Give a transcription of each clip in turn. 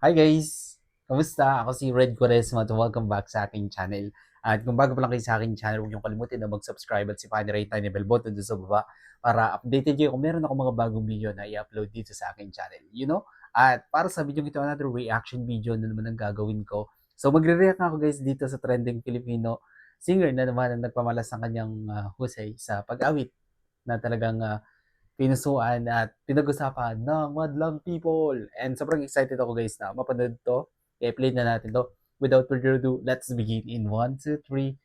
Hi guys! Kamusta? Ako si Red Quaresma at welcome back sa aking channel. At kung bago pa lang kayo sa aking channel, huwag niyong kalimutan na mag-subscribe at si-rate tiny bell button doon sa baba para updated kayo kung meron ako mga bagong video na i-upload dito sa aking channel. At para sa video ito, another reaction video na naman ang gagawin ko. So magre-react ako guys dito sa trending Filipino singer na naman ang nagpamalas ng kanyang husay sa pag-awit na talagang pinusuan at pinag-usapan ng madlang people. And sobrang excited ako guys na mapanood to. Kaya play na natin to. Without further ado, let's begin in 1, 2, 3.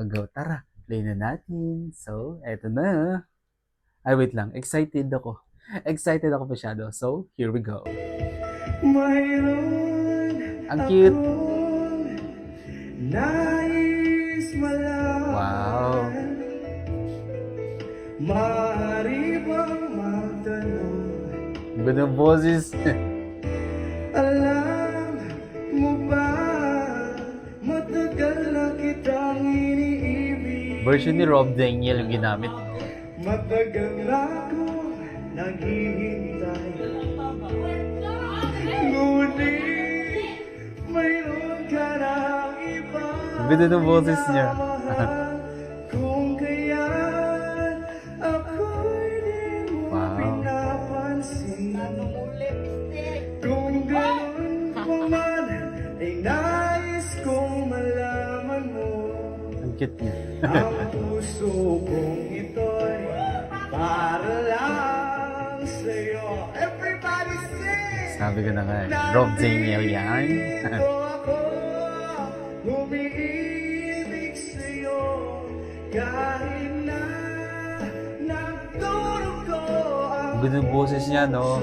Go, tara. Play na natin. So, eto na. Ay, wait lang. Excited ako. Excited ako masyado. So, here we go. Ang cute. Wow. Maaari bang magtanong? Ganda ng boses. Alam mo ba, matagal na kitang iniibig. Version ni Rob Daniel yung ginamit. Matagal na ako naghihintay. Ngunit mayroon ka ng iba. Ang ganda ng boses niya. Kung kaya't ako'y di mo pinapansin. Kung gano'n pa man ay nais kong malaman mo. Ang cute niya. Ang puso kong ito'y para lang sa'yo. Everybody sing! Sabi ko na nga, Rob Daniel yan. Nandito ako, umiibig sa'yo. Kahit na nagdurugo Ang ganda ng boses niya, no?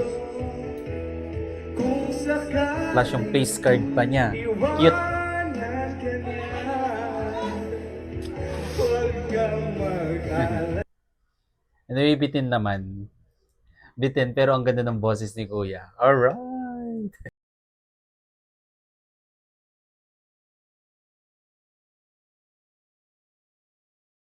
kung sakali Flash yung face card pa niya. Cute. iwanan ka niya. Huwag kang mag-alala. Anyway, bitin naman. Bitin, pero ang ganda ng boses ni Kuya. Alright!